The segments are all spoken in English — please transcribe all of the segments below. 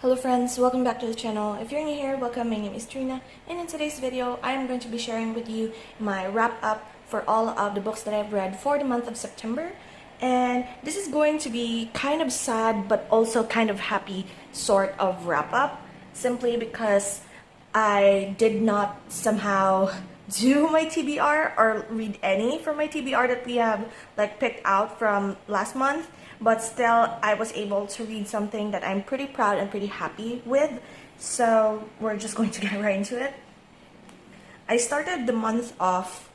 Hello friends, welcome back to the channel. If you're new here, welcome. My name is Trina, and in today's video, I am going to be sharing with you my wrap up for all of the books that I've read for the month of September. And this is going to be kind of sad but also kind of happy sort of wrap up, simply because I did not somehow do my TBR or read any from my TBR that we have picked out from last month, but still I was able to read something that I'm pretty proud and pretty happy with. So we're just going to get right into it. I started the month off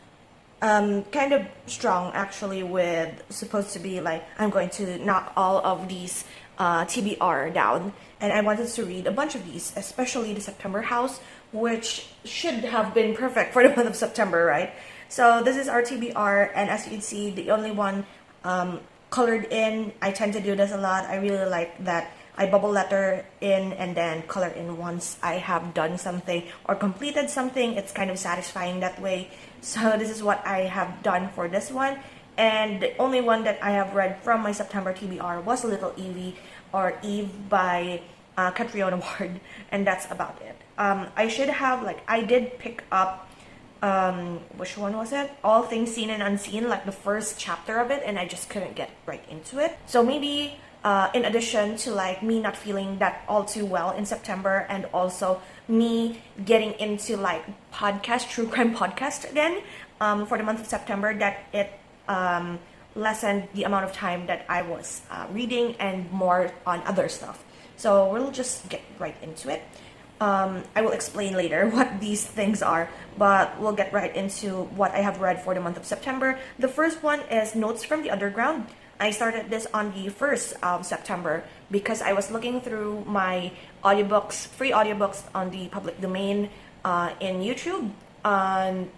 kind of strong, actually, with supposed to be I'm going to knock all of these TBR down, and I wanted to read a bunch of these, especially the September house, which should have been perfect for the month of September, right? So this is our TBR, and as you can see, the only one colored in. I tend to do this a lot. I really like that I bubble letter in and then color in once I have done something or completed something. It's kind of satisfying that way. So this is what I have done for this one. And the only one that I have read from my September TBR was Little Evie, or Eve, by Catriona Ward, and that's about it. I should have, I did pick up, which one was it? All Things Seen and Unseen, the first chapter of it, and I just couldn't get right into it. So maybe, in addition to me not feeling that all too well in September, and also me getting into true crime podcast again, for the month of September, that it lessened the amount of time that I was reading and more on other stuff. So we'll just get right into it. I will explain later what these things are, but we'll get right into what I have read for the month of September. The first one is Notes from the Underground. I started this on the 1st of September because I was looking through my audiobooks, free audiobooks on the public domain in YouTube. And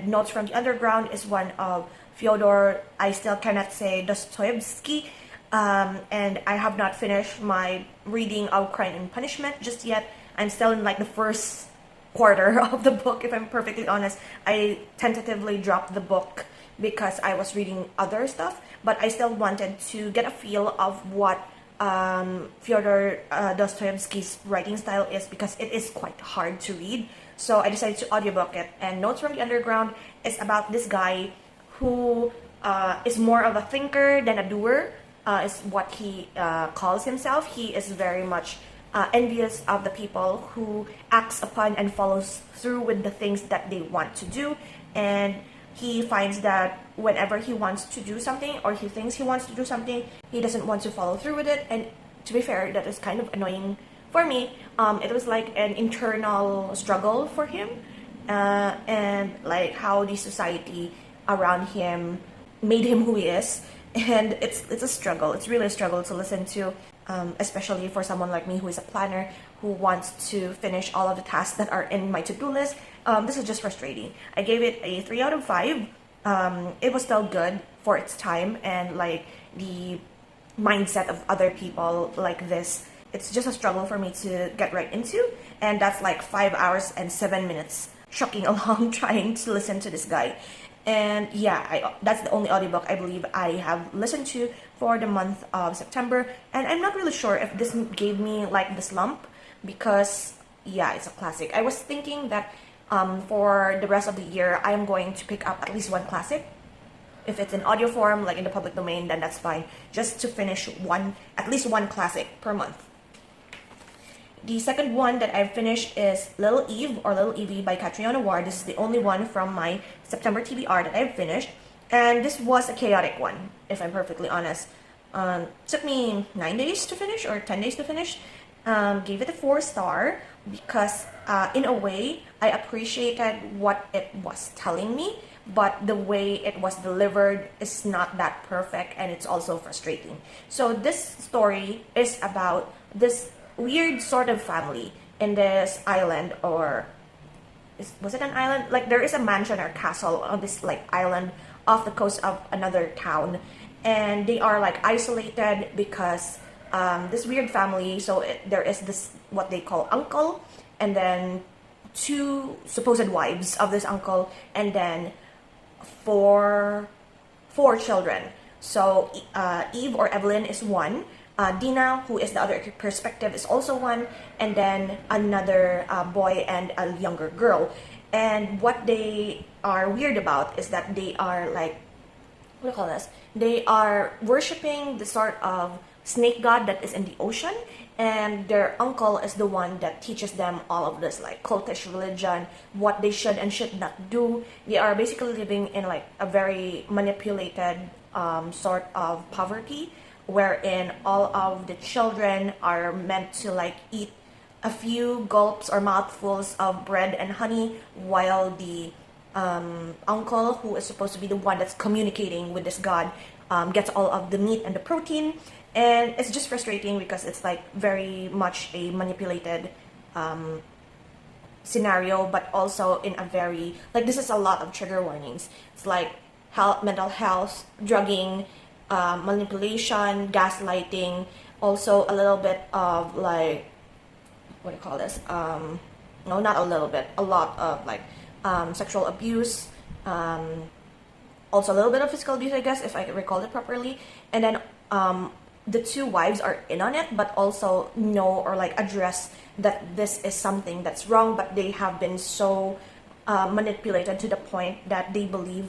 Notes from the Underground is one of Fyodor, I still cannot say, Dostoevsky. And I have not finished my reading of Crime and Punishment just yet. I'm still in the first quarter of the book, if I'm perfectly honest. I tentatively dropped the book because I was reading other stuff, but I still wanted to get a feel of what Fyodor Dostoevsky's writing style is, because it is quite hard to read. So I decided to audiobook it. And Notes from the Underground is about this guy who is more of a thinker than a doer. Is what he calls himself. He is very much envious of the people who acts upon and follows through with the things that they want to do, and he finds that whenever he wants to do something, or he thinks he wants to do something, he doesn't want to follow through with it. And to be fair, that is kind of annoying for me. It was like an internal struggle for him, and how the society around him made him who he is. And it's a struggle. It's really a struggle to listen to, especially for someone like me who is a planner, who wants to finish all of the tasks that are in my to-do list. This is just frustrating. I gave it a 3 out of 5. It was still good for its time, and the mindset of other people like this, it's just a struggle for me to get right into. And that's 5 hours and 7 minutes trucking along trying to listen to this guy. And yeah, that's the only audiobook I believe I have listened to for the month of September. And I'm not really sure if this gave me the slump, because yeah, it's a classic. I was thinking that for the rest of the year, I am going to pick up at least one classic. If it's in audio form, in the public domain, then that's fine. Just to finish at least one classic per month. The second one that I've finished is Little Eve, or Little Evie, by Catriona Ward. This is the only one from my September TBR that I've finished. And this was a chaotic one, if I'm perfectly honest. Took me 9 days to finish, or 10 days to finish. Gave it a 4-star because in a way, I appreciated what it was telling me, but the way it was delivered is not that perfect, and it's also frustrating. So this story is about this weird sort of family in this island, or was it an island? There is a mansion or castle on this island off the coast of another town, and they are isolated because this weird family. So there is this, what they call uncle, and then 2 supposed wives of this uncle, and then four children. So Eve, or Evelyn, is one. Dina, who is the other perspective, is also one, and then another boy and a younger girl. And what they are weird about is that they are like, what do you call this? They are worshiping the sort of snake god that is in the ocean, and their uncle is the one that teaches them all of this like cultish religion, what they should and should not do. They are basically living in like a very manipulated sort of poverty, wherein all of the children are meant to like eat a few gulps or mouthfuls of bread and honey, while the uncle, who is supposed to be the one that's communicating with this god, gets all of the meat and the protein. And it's just frustrating because it's like very much a manipulated scenario, but also in a very, like, this is a lot of trigger warnings. It's like mental health, drugging, manipulation, gaslighting, also a little bit of like, what do you call this? No, not a little bit, a lot of like sexual abuse, also a little bit of physical abuse, I guess, if I recall it properly. And then the two wives are in on it, but also know or like address that this is something that's wrong, but they have been so manipulated to the point that they believe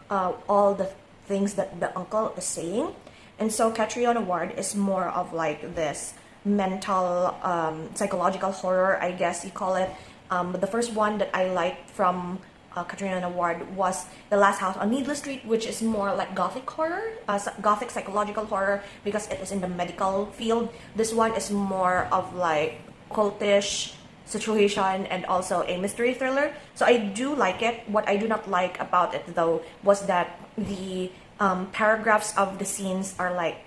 all the things that the uncle is saying. And so Catriona Ward is more of like this mental psychological horror, I guess you call it. But the first one that I liked from Catriona Ward was The Last House on Needless Street, which is more like gothic horror, gothic psychological horror, because it is in the medical field. This one is more of like cultish situation and also a mystery thriller. So I do like it. What I do not like about it though was that the paragraphs of the scenes are like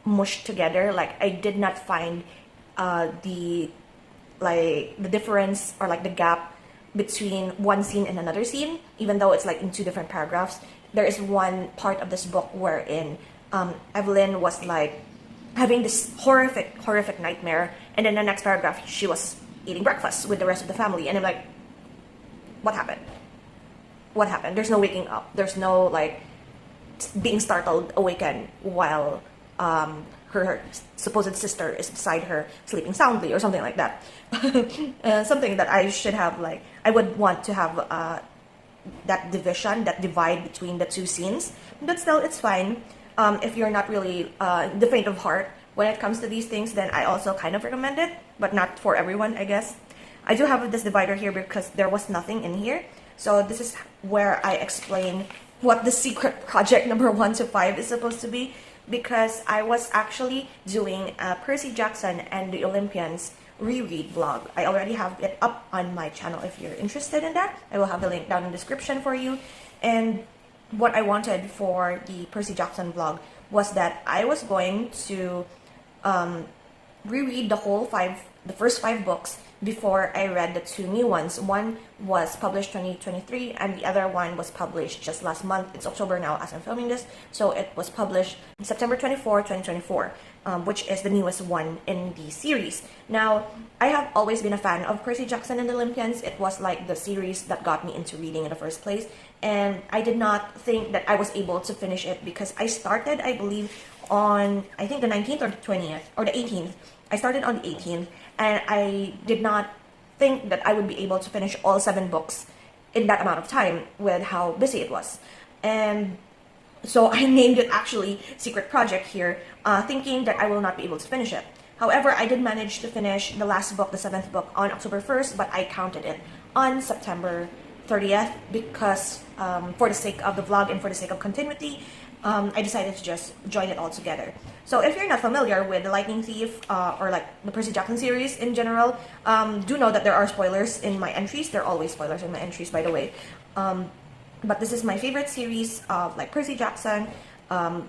mushed together. Like I did not find the difference or like the gap between one scene and another scene, even though it's like in two different paragraphs. There is one part of this book wherein Evelyn was like having this horrific nightmare, and then the next paragraph she was eating breakfast with the rest of the family, and I'm like, what happened? What happened? There's no waking up. There's no like being startled, awakened while her supposed sister is beside her sleeping soundly or something like that. Something that I should have, like, I would want to have that division, that divide between the two scenes. But still, it's fine. If you're not really the faint of heart when it comes to these things, then I also kind of recommend it, but not for everyone, I guess. I do have this divider here because there was nothing in here. So this is where I explain what the secret project number 1 to 5 is supposed to be, because I was actually doing a Percy Jackson and the Olympians reread vlog. I already have it up on my channel if you're interested in that. I will have the link down in the description for you. And what I wanted for the Percy Jackson vlog was that I was going to reread the first 5 books before I read the 2 new ones. One was published 2023 and the other one was published just last month. It's October now as I'm filming this, so it was published September 24, 2024, which is the newest one in the series. Now, I have always been a fan of Percy Jackson and the Olympians. It was like the series that got me into reading in the first place, and I did not think that I was able to finish it because I started, I believe, on, I think the 19th or the 20th or the 18th. I started on the 18th, and I did not think that I would be able to finish all 7 books in that amount of time with how busy it was. And so I named it actually Secret Project here, thinking that I will not be able to finish it. However, I did manage to finish the last book, the 7th book, on October 1st, but I counted it on September 30th because for the sake of the vlog and for the sake of continuity, I decided to just join it all together. So if you're not familiar with The Lightning Thief or like the Percy Jackson series in general, do know that there are spoilers in my entries. There are always spoilers in my entries, by the way. But this is my favorite series of like Percy Jackson,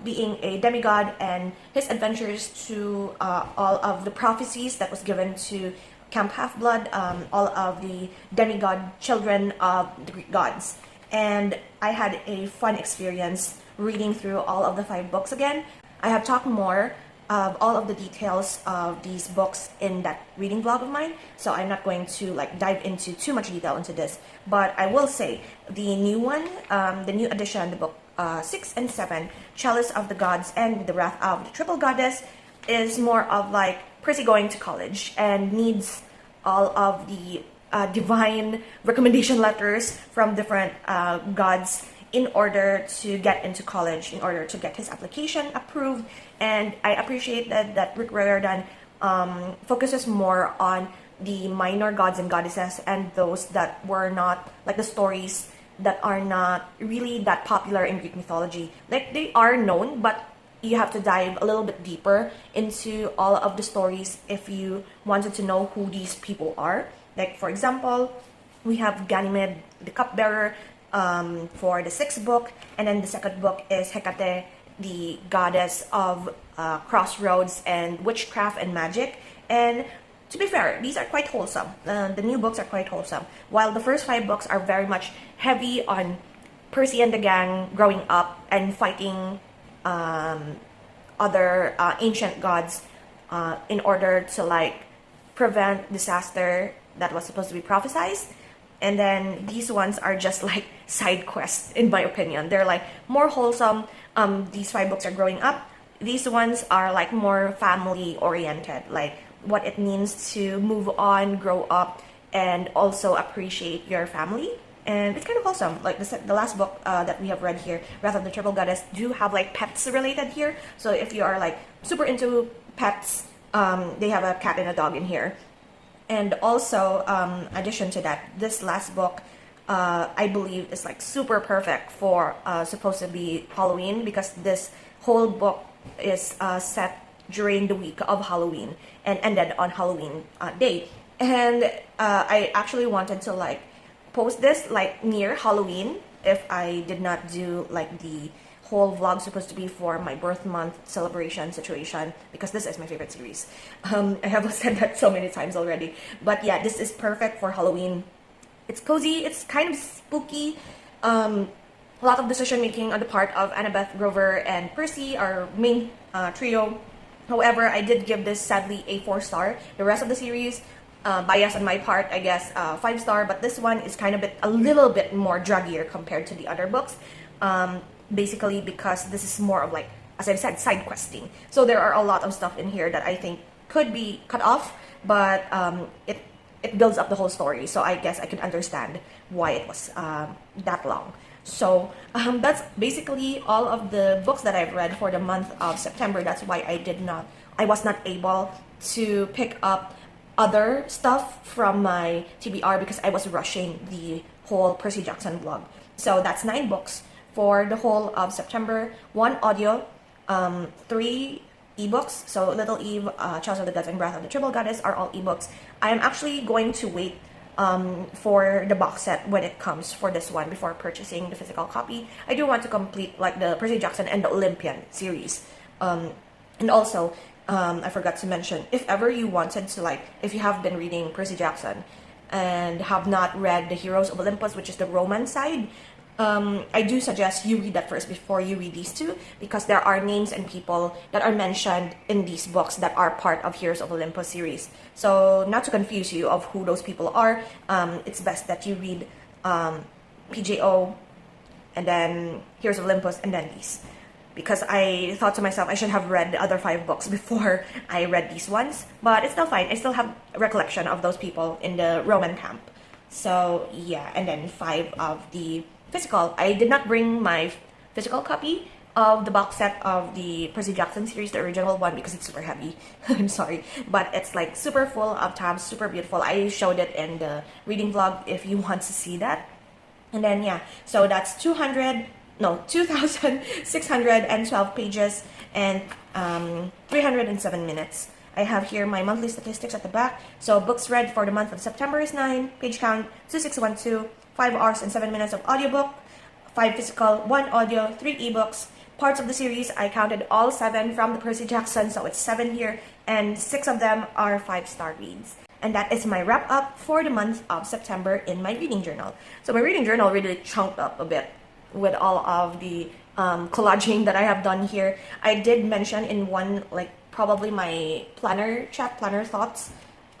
being a demigod and his adventures to all of the prophecies that was given to Camp Half-Blood, all of the demigod children of the Greek gods. And I had a fun experience reading through all of the 5 books again. I have talked more of all of the details of these books in that reading vlog of mine, so I'm not going to like dive into too much detail into this, but I will say the new one, the new edition, the book 6 and 7, Chalice of the Gods and the Wrath of the Triple Goddess, is more of like Percy going to college and needs all of the divine recommendation letters from different gods in order to get into college, in order to get his application approved. And I appreciate that Rick Riordan focuses more on the minor gods and goddesses and those that were not, like the stories that are not really that popular in Greek mythology. Like, they are known, but you have to dive a little bit deeper into all of the stories if you wanted to know who these people are. Like, for example, we have Ganymede, the cupbearer, for the 6th book, and then the 2nd book is Hecate, the goddess of crossroads and witchcraft and magic. And to be fair, these are quite wholesome. The new books are quite wholesome, while the first 5 books are very much heavy on Percy and the gang growing up and fighting other ancient gods in order to like prevent disaster that was supposed to be prophesized. And then these ones are just like side quests, in my opinion. They're like more wholesome. These 5 books are growing up. These ones are like more family oriented, like what it means to move on, grow up, and also appreciate your family. And it's kind of wholesome. Like the last book that we have read here, Wrath of the Triple Goddess, do have like pets related here. So if you are like super into pets, they have a cat and a dog in here. And also, addition to that, this last book, I believe is like super perfect for supposed to be Halloween, because this whole book is set during the week of Halloween and ended on Halloween day. And I actually wanted to like post this like near Halloween if I did not do like the whole vlog supposed to be for my birth month celebration situation, because this is my favorite series. I have said that so many times already, but yeah, this is perfect for Halloween. It's cozy, it's kind of spooky, a lot of decision making on the part of Annabeth, Grover, and Percy, our main trio. However, I did give this sadly a 4-star. The rest of the series, bias on my part, I guess 5-star, but this one is kind of a little bit more draggier compared to the other books. Basically because this is more of like, as I've said, side questing. So there are a lot of stuff in here that I think could be cut off, but it builds up the whole story. So I guess I can understand why it was that long. So that's basically all of the books that I've read for the month of September. That's why I was not able to pick up other stuff from my TBR because I was rushing the whole Percy Jackson vlog. So that's 9 books for the whole of September, 1 audio, 3 ebooks. So Little Eve, Trials of the Gods, and Wrath of the Triple Goddess are all ebooks. I am actually going to wait for the box set when it comes for this one before purchasing the physical copy. I do want to complete like the Percy Jackson and the Olympian series. And also, I forgot to mention, if ever you wanted to like, if you have been reading Percy Jackson and have not read the Heroes of Olympus, which is the Roman side, I do suggest you read that first before you read these two, because there are names and people that are mentioned in these books that are part of Heroes of Olympus series. So not to confuse you of who those people are, it's best that you read PJO and then Heroes of Olympus and then these. Because I thought to myself I should have read the other 5 books before I read these ones. But it's still fine. I still have a recollection of those people in the Roman camp. So yeah, and then 5 of the physical. I did not bring my physical copy of the box set of the Percy Jackson series, the original one, because it's super heavy. I'm sorry. But it's like super full of tabs, super beautiful. I showed it in the reading vlog if you want to see that. And then yeah, so that's 2,612 pages and 307 minutes. I have here my monthly statistics at the back. So books read for the month of September is 9, page count 2612, 5 hours and 7 minutes of audiobook, 5 physical, 1 audio, 3 ebooks. Parts of the series, I counted all 7 from the Percy Jackson, so it's 7 here, and 6 of them are 5-star reads. And that is my wrap up for the month of September in my reading journal. So my reading journal really chunked up a bit with all of the collaging that I have done here. I did mention in one, like probably my planner thoughts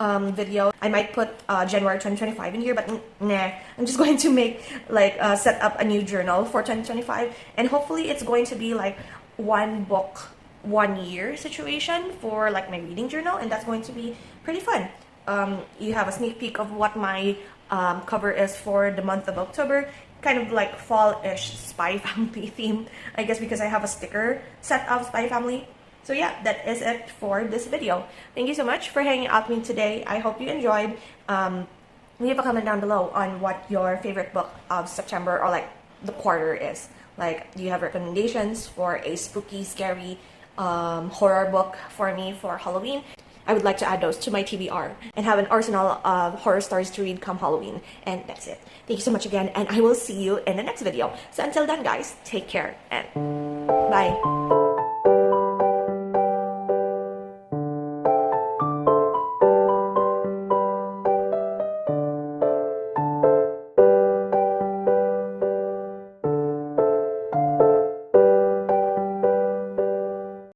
video, I might put January 2025 in here, but nah, I'm just going to make like set up a new journal for 2025, and hopefully it's going to be like 1 book 1 year situation for like my reading journal, and that's going to be pretty fun. You have a sneak peek of what my cover is for the month of October, kind of like fall-ish Spy Family theme, I guess, because I have a sticker set of Spy Family. So yeah, that is it for this video. Thank you so much for hanging out with me today. I hope you enjoyed. Leave a comment down below on what your favorite book of September or like the quarter is. Like, do you have recommendations for a spooky, scary horror book for me for Halloween? I would like to add those to my TBR and have an arsenal of horror stories to read come Halloween. And that's it. Thank you so much again, and I will see you in the next video. So until then, guys, take care and bye.